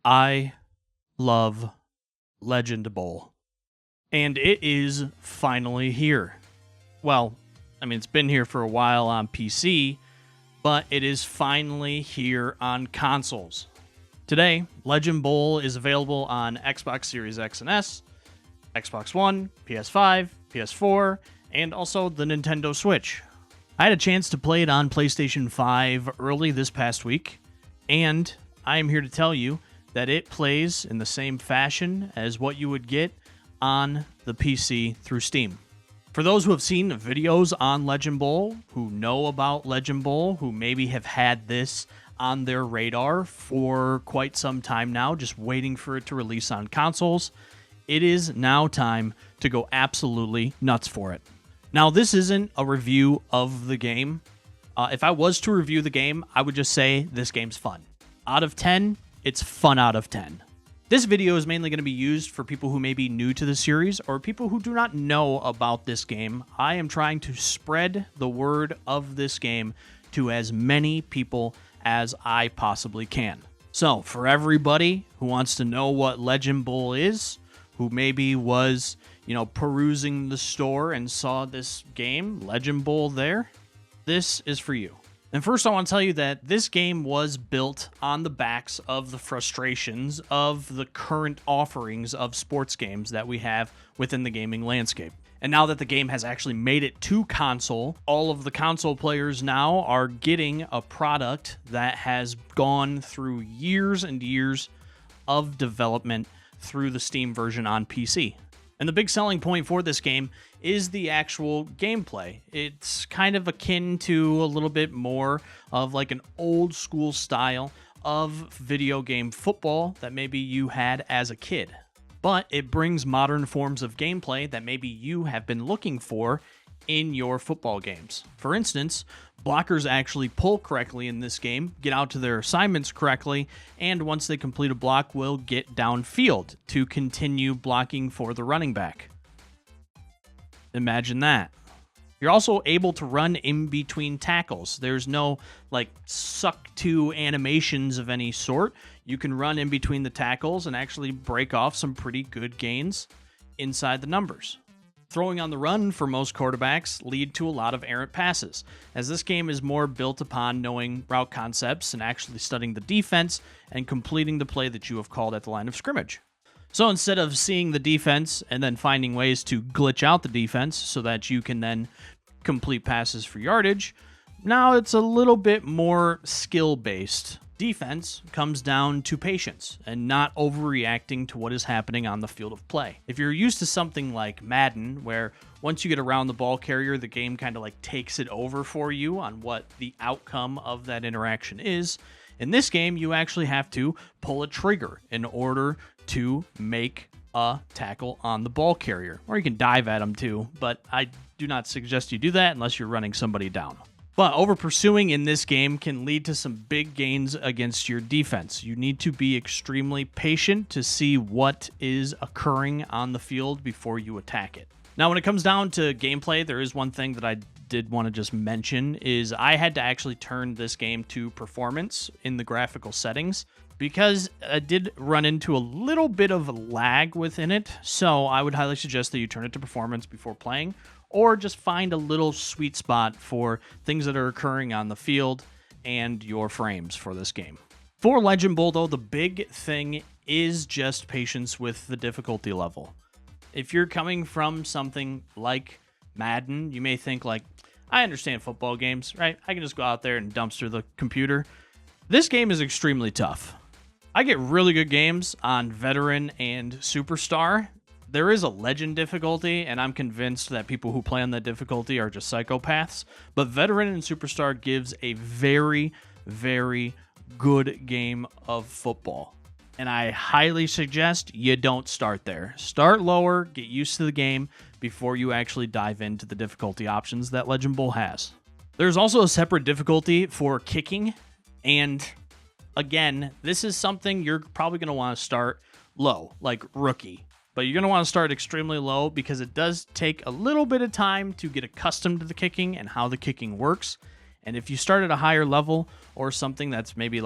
I love Legend Bowl, and it is finally here. Well, I mean, it's been here for a while on PC, but it is finally here on consoles. Today, Legend Bowl is available on Xbox Series X and S, Xbox One, PS5, PS4, and also the Nintendo Switch. I had a chance to play it on PlayStation 5 early this past week, and I am here to tell you that it plays in the same fashion as what you would get on the PC through Steam. For those who have seen videos on Legend Bowl, who know about Legend Bowl, who maybe have had this on their radar for quite some time now, just waiting for it to release on consoles, it is now time to go absolutely nuts for it. Now, this isn't a review of the game. If I was to review the game, I would just say this game's fun. Out of 10, it's fun out of 10. This video is mainly going to be used for people who may be new to the series or people who do not know about this game. I am trying to spread the word of this game to as many people as I possibly can. So, for everybody who wants to know what Legend Bowl is, who maybe was, perusing the store and saw this game, Legend Bowl there, this is for you. And first, I want to tell you that this game was built on the backs of the frustrations of the current offerings of sports games that we have within the gaming landscape. And now that the game has actually made it to console, all of the console players now are getting a product that has gone through years and years of development through the Steam version on PC. And the big selling point for this game is the actual gameplay. It's kind of akin to a little bit more of like an old school style of video game football that maybe you had as a kid. But it brings modern forms of gameplay that maybe you have been looking for in your football games. For instance, blockers actually pull correctly in this game, get out to their assignments correctly, and once they complete a block, will get downfield to continue blocking for the running back. Imagine that. You're also able to run in between tackles. There's no suck to animations of any sort. You can run in between the tackles and actually break off some pretty good gains inside the numbers. Throwing on the run for most quarterbacks lead to a lot of errant passes, as this game is more built upon knowing route concepts and actually studying the defense and completing the play that you have called at the line of scrimmage. So instead of seeing the defense and then finding ways to glitch out the defense so that you can then complete passes for yardage, now it's a little bit more skill-based. Defense comes down to patience and not overreacting to what is happening on the field of play. If you're used to something like Madden, where once you get around the ball carrier, the game kind of takes it over for you on what the outcome of that interaction is, in this game, you actually have to pull a trigger in order to make a tackle on the ball carrier. Or you can dive at them too, but I do not suggest you do that unless you're running somebody down. But over pursuing in this game can lead to some big gains against your defense. You need to be extremely patient to see what is occurring on the field before you attack it. Now, when it comes down to gameplay, there is one thing that I did want to just mention is I had to actually turn this game to performance in the graphical settings because I did run into a little bit of lag within it. So I would highly suggest that you turn it to performance before playing, or just find a little sweet spot for things that are occurring on the field and your frames for this game. For Legend Bowl, though, the big thing is just patience with the difficulty level. If you're coming from something like Madden, you may think I understand football games, right? I can just go out there and dumpster the computer. This game is extremely tough. I get really good games on Veteran and Superstar. There is a legend difficulty, and I'm convinced that people who play on that difficulty are just psychopaths. But Veteran and Superstar gives a very, very good game of football. And I highly suggest you don't start there. Start lower, get used to the game before you actually dive into the difficulty options that Legend Bowl has. There's also a separate difficulty for kicking, and again, this is something you're probably going to want to start low, like rookie. But you're going to want to start extremely low because it does take a little bit of time to get accustomed to the kicking and how the kicking works. And if you start at a higher level or something that's maybe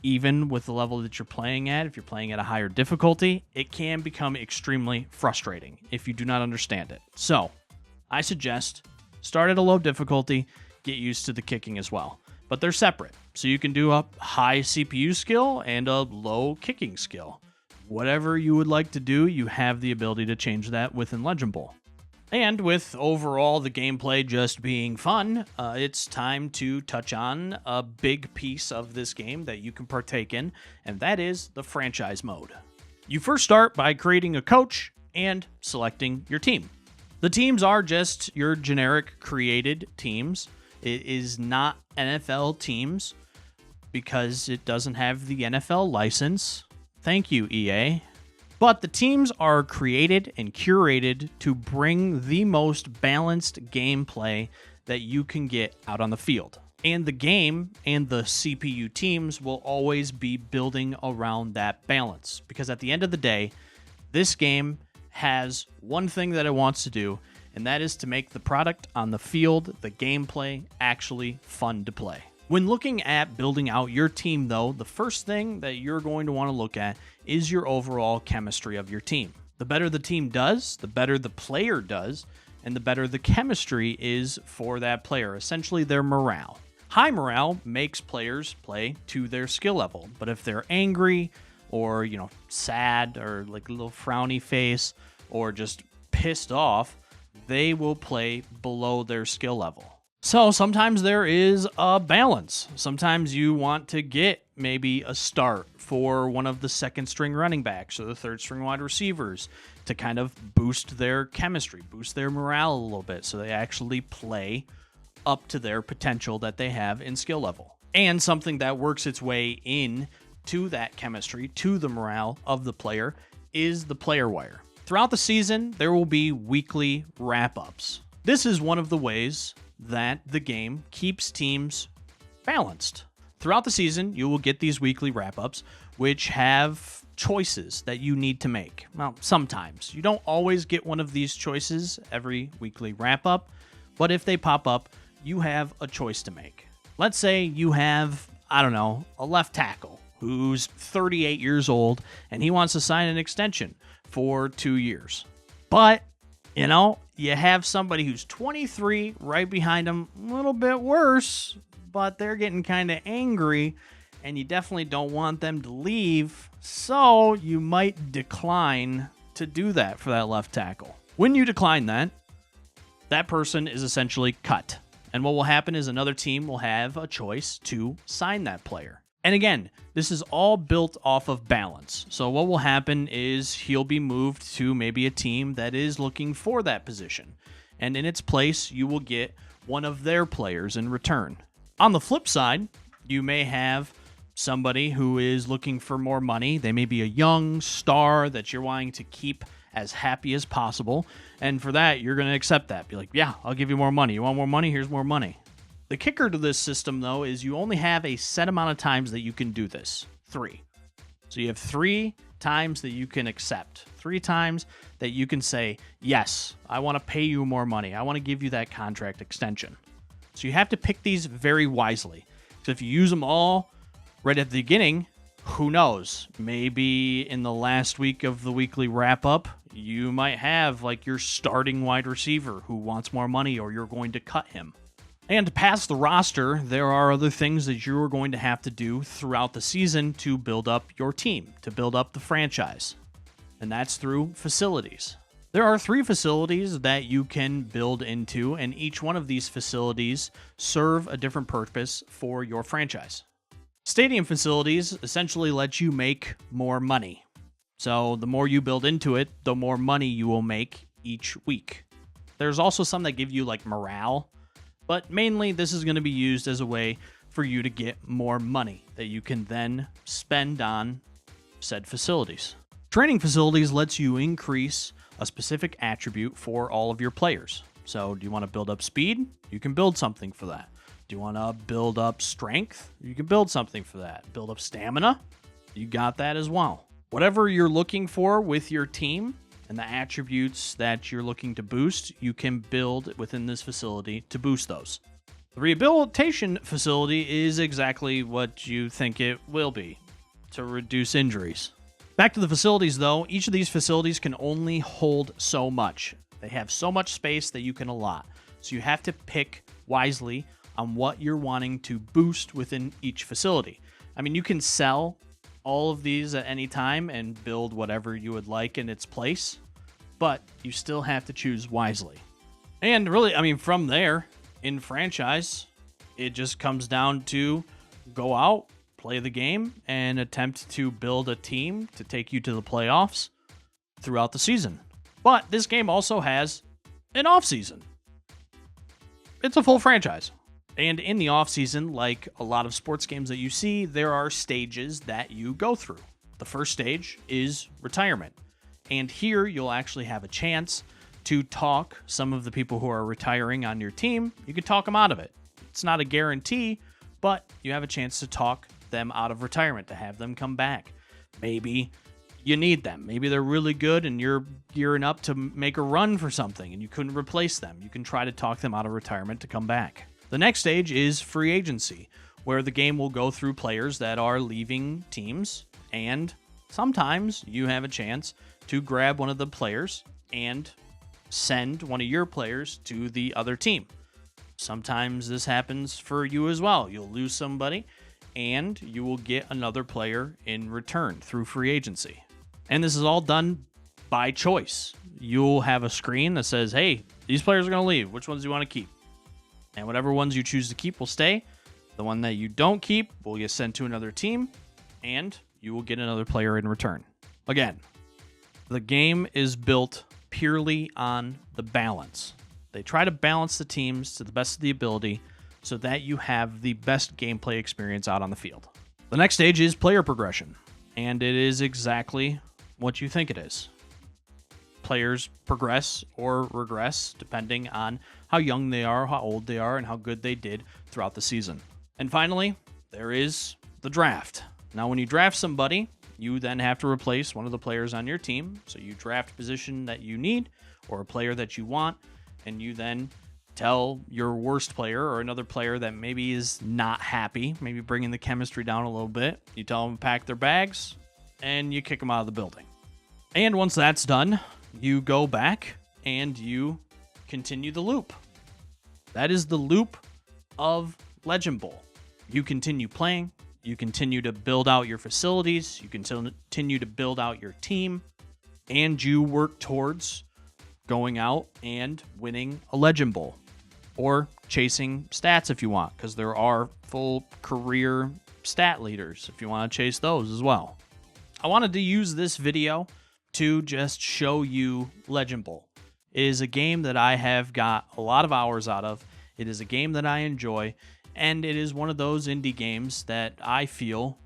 even with the level that you're playing at, if you're playing at a higher difficulty, it can become extremely frustrating if you do not understand it. So I suggest start at a low difficulty, get used to the kicking as well. But they're separate, so you can do a high CPU skill and a low kicking skill. Whatever you would like to do, you have the ability to change that within Legend Bowl. And with overall the gameplay just being fun, it's time to touch on a big piece of this game that you can partake in, and that is the franchise mode. You first start by creating a coach and selecting your team. The teams are just your generic created teams. It is not NFL teams because it doesn't have the NFL license. Thank you, EA. But the teams are created and curated to bring the most balanced gameplay that you can get out on the field. And the game and the CPU teams will always be building around that balance. Because at the end of the day, this game has one thing that it wants to do, and that is to make the product on the field, the gameplay, actually fun to play. When looking at building out your team, though, the first thing that you're going to want to look at is your overall chemistry of your team. The better the team does, the better the player does, and the better the chemistry is for that player, essentially their morale. High morale makes players play to their skill level, but if they're angry or, sad or like a little frowny face or just pissed off, they will play below their skill level. So sometimes there is a balance. Sometimes you want to get maybe a start for one of the second string running backs or the third string wide receivers to kind of boost their chemistry, boost their morale a little bit so they actually play up to their potential that they have in skill level. And something that works its way in to that chemistry, to the morale of the player, is the player wire. Throughout the season, there will be weekly wrap-ups. This is one of the ways that the game keeps teams balanced. Throughout the season, you will get these weekly wrap-ups, which have choices that you need to make. Well, sometimes. You don't always get one of these choices every weekly wrap-up, but if they pop up, you have a choice to make. Let's say you have, a left tackle who's 38 years old, and he wants to sign an extension for 2 years. But, you have somebody who's 23 right behind him, a little bit worse, but they're getting kind of angry, and you definitely don't want them to leave, so you might decline to do that for that left tackle. When you decline that person is essentially cut, and what will happen is another team will have a choice to sign that player. And again, this is all built off of balance. So what will happen is he'll be moved to maybe a team that is looking for that position. And in its place, you will get one of their players in return. On the flip side, you may have somebody who is looking for more money. They may be a young star that you're wanting to keep as happy as possible. And for that, you're going to accept that. Be like, yeah, I'll give you more money. You want more money? Here's more money. The kicker to this system, though, is you only have a set amount of times that you can do this. 3. So you have 3 times that you can accept. 3 times that you can say, yes, I want to pay you more money. I want to give you that contract extension. So you have to pick these very wisely. So if you use them all right at the beginning, who knows? Maybe in the last week of the weekly wrap-up, you might have like your starting wide receiver who wants more money, or you're going to cut him. And past the roster, there are other things that you're going to have to do throughout the season to build up your team, to build up the franchise. And that's through facilities. There are 3 facilities that you can build into, and each one of these facilities serve a different purpose for your franchise. Stadium facilities essentially let you make more money. So the more you build into it, the more money you will make each week. There's also some that give you like morale, but mainly this is going to be used as a way for you to get more money that you can then spend on said facilities. Training facilities lets you increase a specific attribute for all of your players. So do you want to build up speed? You can build something for that. Do you want to build up strength? You can build something for that. Build up stamina? You got that as well. Whatever you're looking for with your team and the attributes that you're looking to boost, you can build within this facility to boost those. The rehabilitation facility is exactly what you think it will be, to reduce injuries. Back to the facilities, though. Each of these facilities can only hold so much. They have so much space that you can allot. So you have to pick wisely on what you're wanting to boost within each facility. I mean, you can sell all of these at any time and build whatever you would like in its place, but you still have to choose wisely. And really, I mean, from there, in franchise, it just comes down to go out, play the game, and attempt to build a team to take you to the playoffs throughout the season. But this game also has an off-season. It's a full franchise. And in the off-season, like a lot of sports games that you see, there are stages that you go through. The first stage is retirement. And here you'll actually have a chance to talk some of the people who are retiring on your team. You can talk them out of it. It's not a guarantee, but you have a chance to talk them out of retirement, to have them come back. Maybe you need them. Maybe they're really good and you're gearing up to make a run for something and you couldn't replace them. You can try to talk them out of retirement to come back. The next stage is free agency, where the game will go through players that are leaving teams, and sometimes you have a chance to grab one of the players and send one of your players to the other team. Sometimes this happens for you as well. You'll lose somebody and you will get another player in return through free agency. And this is all done by choice. You'll have a screen that says, hey, these players are going to leave. Which ones do you want to keep? And whatever ones you choose to keep will stay. The one that you don't keep will get sent to another team, and you will get another player in return. Again, the game is built purely on the balance. They try to balance the teams to the best of the ability so that you have the best gameplay experience out on the field. The next stage is player progression, and it is exactly what you think it is. Players progress or regress depending on how young they are, how old they are, and how good they did throughout the season. And finally, there is the draft. Now, when you draft somebody, you then have to replace one of the players on your team. So you draft a position that you need or a player that you want, and you then tell your worst player or another player that maybe is not happy, maybe bringing the chemistry down a little bit. You tell them to pack their bags, and you kick them out of the building. And once that's done, you go back and you continue the loop. That is the loop of Legend Bowl. You continue playing, you continue to build out your facilities, you continue to build out your team, and you work towards going out and winning a Legend Bowl. Or chasing stats if you want, because there are full career stat leaders if you want to chase those as well. I wanted to use this video to just show you Legend Bowl. It is a game that I have got a lot of hours out of. It is a game that I enjoy, and it is one of those indie games that I feel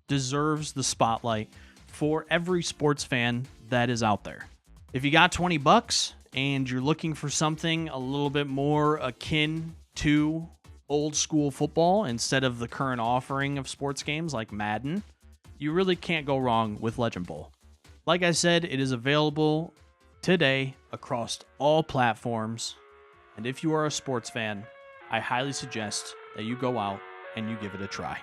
deserves the spotlight for every sports fan that is out there. If you got $20 and you're looking for something a little bit more akin to old school football instead of the current offering of sports games like Madden, you really can't go wrong with Legend Bowl. Like I said, it is available today across all platforms, and if you are a sports fan, I highly suggest that you go out and you give it a try.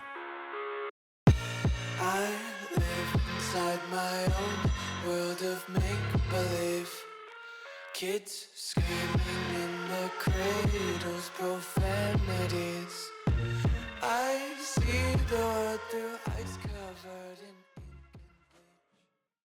I live inside my own world of make-believe. Kids screaming in the cradles, profanities. I see the world through ice covered in